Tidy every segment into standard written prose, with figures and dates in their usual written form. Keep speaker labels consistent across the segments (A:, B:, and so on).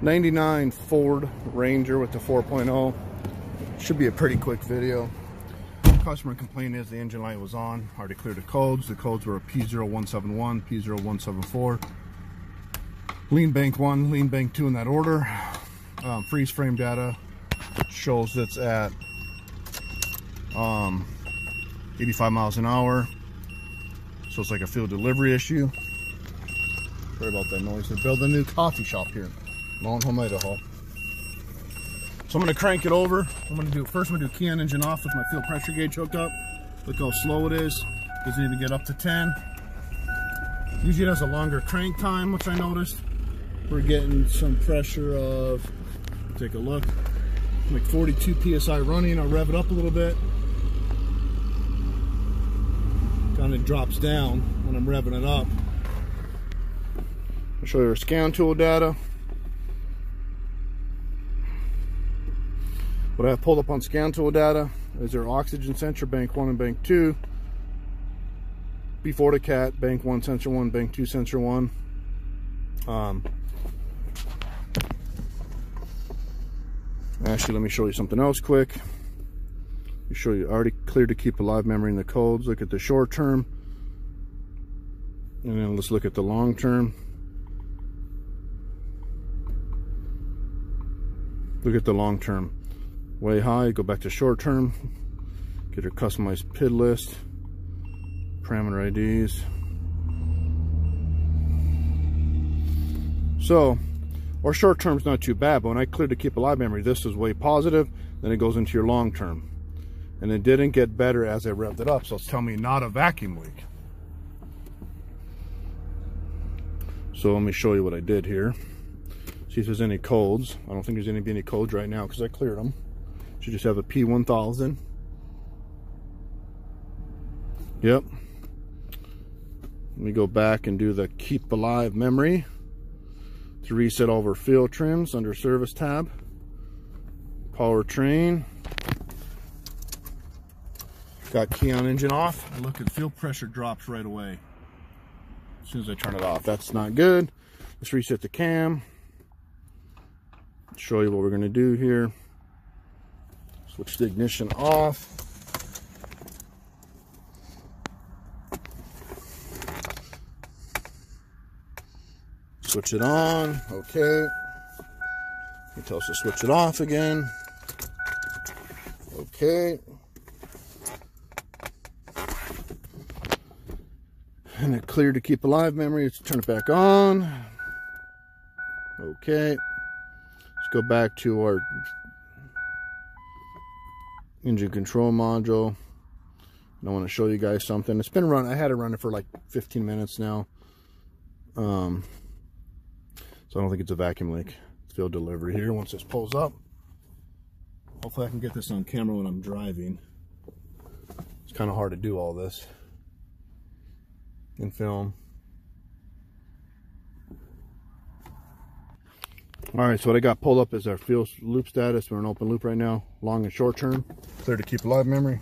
A: 99 Ford Ranger with the 4.0. Should be a pretty quick video. Customer complaint is the engine light was on. Already cleared the codes. The codes were P0171, P0174. Lean bank 1, lean bank 2 in that order. Freeze frame data shows it's at 85 miles an hour. So it's like a field delivery issue. Sorry about that noise. They're building a new coffee shop here in Long Home, Idaho. So I'm going to crank it over. First I'm going to do key on engine off with my fuel pressure gauge hooked up. Look how slow it is. Doesn't even get up to 10. Usually it has a longer crank time, which I noticed. We're getting some pressure of, take a look, like 42 PSI running. I'll rev it up a little bit. Kind of drops down when I'm revving it up. I'll show you our scan tool data. What I have pulled up on scan tool data is our oxygen sensor, bank 1 and bank 2. Before the cat, bank 1 sensor 1, bank 2 sensor 1. Actually, let me show you something else quick. Let me show you, already cleared to keep alive memory in the codes. Look at the short term. And then let's look at the long term. Look at the long term. Way high, go back to short term, get your customized PID list, parameter IDs. So our short term's not too bad, but when I cleared to keep alive memory, this is way positive. Then it goes into your long term, and it didn't get better as I revved it up, so it's telling me not a vacuum leak. So let me show you what I did here. See if there's any codes. I don't think there's any codes right now because I cleared them. Should just have a P1000. Yep. Let me go back and do the keep alive memory to reset all of our field trims under service tab. Powertrain. Got key on engine off. And look at fuel pressure drops right away as soon as I turn it off. That's not good. Let's reset the cam. Show you what we're going to do here. Switch the ignition off. Switch it on. Okay. It tells us to switch it off again. Okay. And it cleared to keep alive memory. Let's turn it back on. Okay. Let's go back to our engine control module. And I want to show you guys something. It's been run. I had it running for like 15 minutes now. So I don't think it's a vacuum leak. It's field delivery here. Once this pulls up, hopefully I can get this on camera when I'm driving. It's kind of hard to do all this in film. Alright, so what I got pulled up is our fuel loop status. We're in open loop right now, long and short term. Clear to keep alive memory.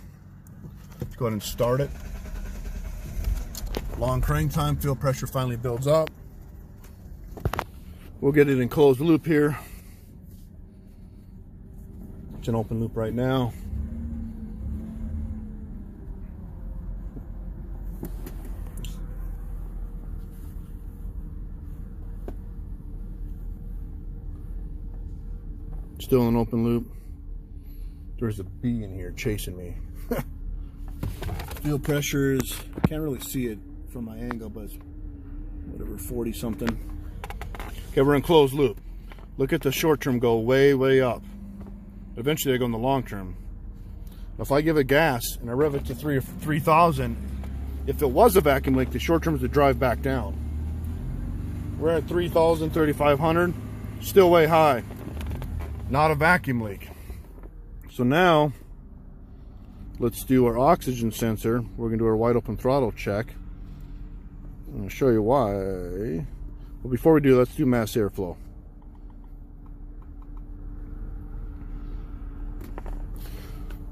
A: Let's go ahead and start it. Long crank time, fuel pressure finally builds up. We'll get it in closed loop here. It's in open loop right now. Still in open loop. There's a bee in here chasing me. Fuel pressure is, I can't really see it from my angle, but it's whatever, 40 something. Okay, we're in closed loop. Look at the short term go way up. Eventually I go in the long term. If I give it gas and I rev it to 3,000, if it was a vacuum leak, the short terms would drive back down. We're at 3,000, 3,500, still way high. Not a vacuum leak. So now let's do our oxygen sensor. We're going to do our wide open throttle check. I'm going to show you why. Well, before we do, let's do mass airflow.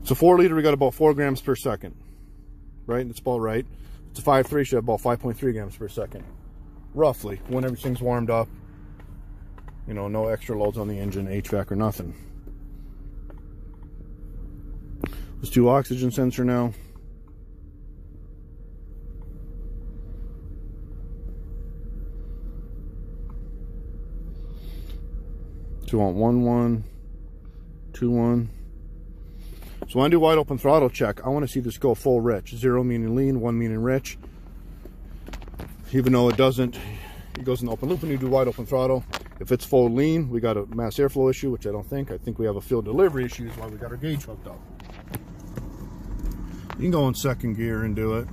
A: So 4 liter, we got about 4 grams per second, right? That's about right. It's a 5.3, should have about 5.3 grams per second, roughly, when everything's warmed up. You know, no extra loads on the engine, HVAC or nothing. Let's do oxygen sensor now. So we want 1-1, 2-1. So when I do wide open throttle check, I want to see this go full rich. 0 meaning lean, 1 meaning rich. Even though it doesn't, it goes in open loop when you do wide open throttle. If it's full lean, we got a mass airflow issue, which I don't think. I think we have a fuel delivery issue, is why we got our gauge hooked up. You can go in second gear and do it.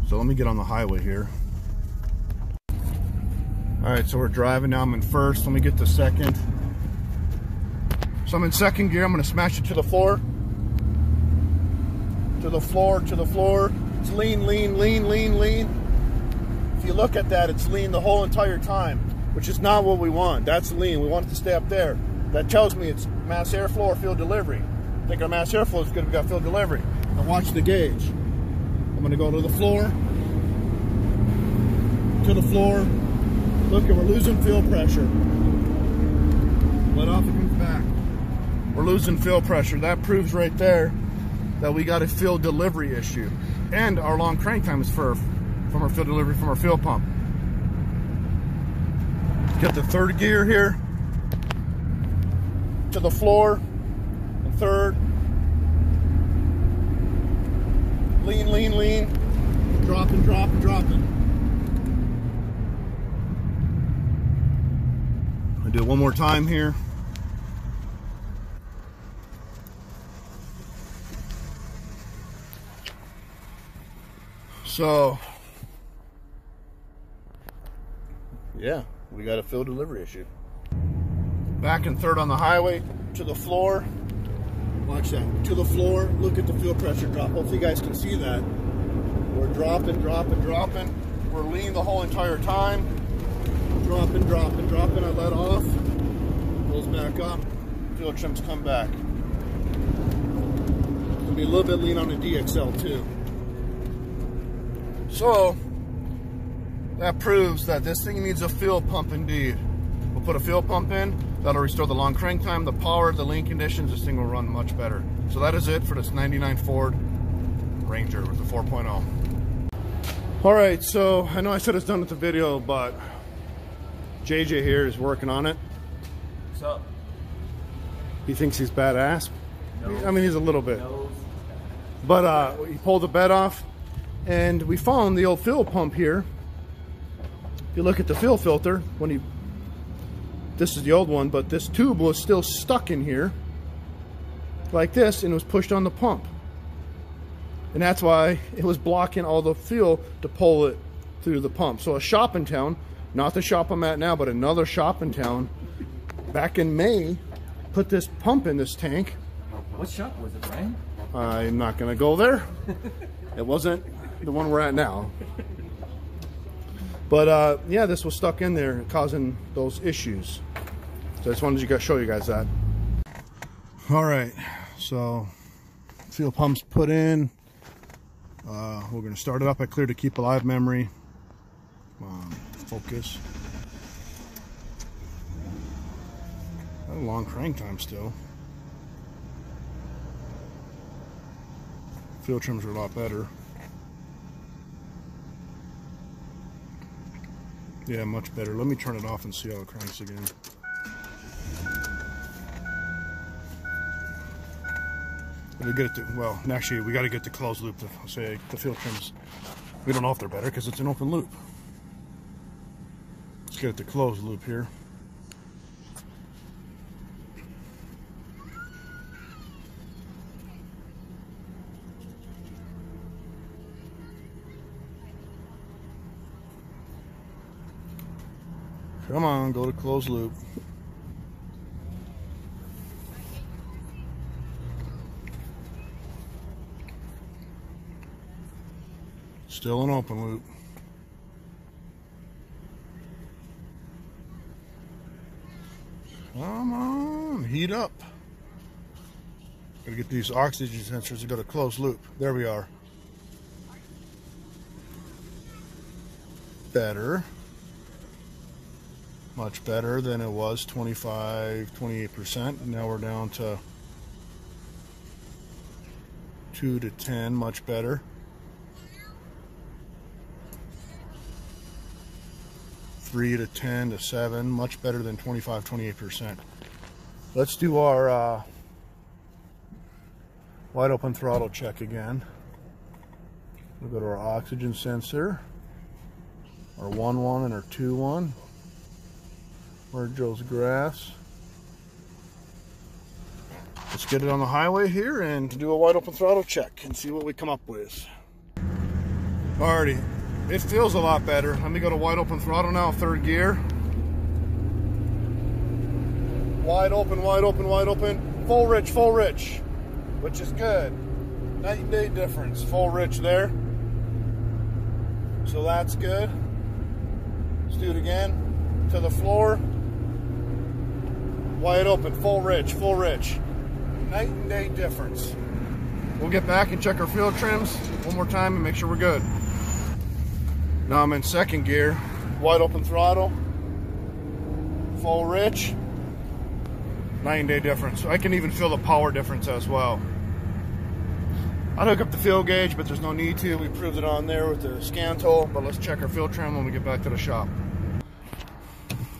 A: So let me get on the highway here. All right, so we're driving now. I'm in first. Let me get to second. So I'm in second gear. I'm going to smash it to the floor. To the floor, to the floor. It's lean, lean, lean, lean, lean. If you look at that, it's lean the whole entire time, which is not what we want. That's lean. We want it to stay up there. That tells me it's mass airflow or fuel delivery. I think our mass airflow is good. We got fuel delivery. Now watch the gauge. I'm going to go to the floor. To the floor. Look, we're losing fuel pressure. Let off, it comes back. We're losing fuel pressure. That proves right there that we got a fuel delivery issue. And our long crank time is from our fuel delivery from our fuel pump. Get the third gear here. To the floor. And third. Lean, lean, lean. Dropping, dropping, dropping. I'll do it one more time here. So, yeah, we got a fuel delivery issue. Back in third on the highway, to the floor. Watch that, to the floor. Look at the fuel pressure drop. Hopefully you guys can see that. We're dropping, dropping, dropping. We're lean the whole entire time. Dropping, dropping, dropping. I let off. Goes back up. Fuel trims come back. It'll be a little bit lean on the DXL too. So, that proves that this thing needs a fuel pump indeed. We'll put a fuel pump in, that'll restore the long crank time, the power, the lean conditions. This thing will run much better. So that is it for this 99 Ford Ranger with the 4.0. All right, so I know I said it's done with the video, but JJ here is working on it.
B: What's up?
A: He thinks he's badass.
B: No.
A: I mean, he's a little bit.
B: No.
A: But he pulled the bed off. And we found the old fuel pump here. If you look at the fuel filter, this is the old one, but this tube was still stuck in here like this, and it was pushed on the pump. And that's why it was blocking all the fuel to pull it through the pump. So a shop in town, not the shop I'm at now, but another shop in town, back in May, put this pump in this tank.
B: What shop was it, Ryan?
A: I'm not gonna go there. It wasn't the one we're at now. But yeah, this was stuck in there causing those issues. So I just wanted to show you guys that. All right, so fuel pump's put in. We're gonna start it up. I cleared the keep alive memory. Focus. Got a long crank time still. Fuel trims are a lot better. Yeah, much better. Let me turn it off and see how it cranks again. We get it to, well, actually, we got to get the closed loop to say the fuel trims. We don't know if they're better because it's an open loop. Let's get it to closed loop here. Come on, go to closed loop. Still an open loop. Come on, heat up. Gotta get these oxygen sensors to go to closed loop. There we are. Better. Much better than it was, 28%. Now we're down to 2 to 10, much better. 3 to 10 to 7, much better than 28%. Let's do our wide open throttle check again. We'll go to our oxygen sensor, our 1-1 and our 2-1. Where Joe's grass. Let's get it on the highway here and do a wide open throttle check and see what we come up with. Alrighty, it feels a lot better. Let me go to wide open throttle now, 3rd gear. Wide open, wide open, wide open. Full rich, which is good. Night and day difference. Full rich there. So that's good. Let's do it again. To the floor. Wide open, full rich. Night and day difference. We'll get back and check our fuel trims one more time and make sure we're good. Now I'm in 2nd gear, wide open throttle, full rich, night and day difference. I can even feel the power difference as well. I'd hook up the fuel gauge, but there's no need to. We proved it on there with the scan tool, but let's check our fuel trim when we get back to the shop.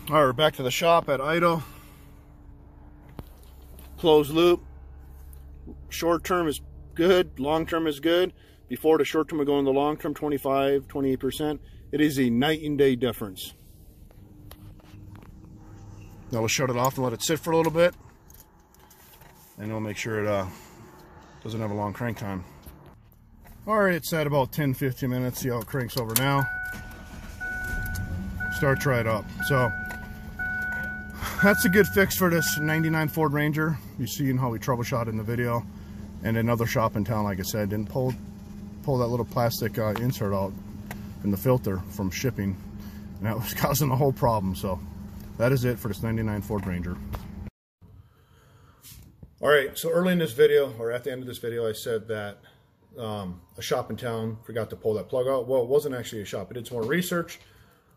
A: All right, we're back to the shop at idle. Closed loop. Short term is good, long term is good. Before the short term we go in the long term, 28%. It is a night and day difference. Now we'll shut it off and let it sit for a little bit, and we'll make sure it doesn't have a long crank time. Alright, it's at about 10-15 minutes. See how it cranks over now. Starts right up. So that's a good fix for this 99 Ford Ranger. You've seen how we troubleshot in the video. And another shop in town, like I said, didn't pull that little plastic insert out in the filter from shipping. And that was causing the whole problem. So that is it for this 99 Ford Ranger. Alright, so early in this video, or at the end of this video, I said that a shop in town forgot to pull that plug out. Well, it wasn't actually a shop. I did some more research.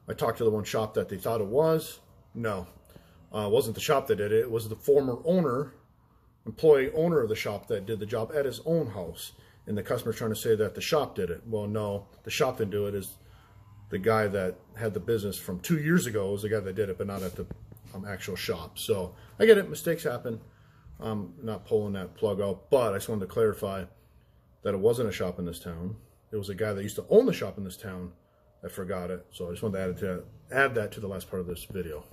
A: I talked to the one shop that they thought it was. No. It wasn't the shop that did it. It was the former employee owner of the shop that did the job at his own house. And the customer's trying to say that the shop did it. Well, no, the shop didn't do it. Is the guy that had the business from 2 years ago was the guy that did it, but not at the actual shop. So I get it. Mistakes happen. I'm not pulling that plug out, but I just wanted to clarify that it wasn't a shop in this town. It was a guy that used to own the shop in this town that forgot it. So I just wanted to add that to the last part of this video.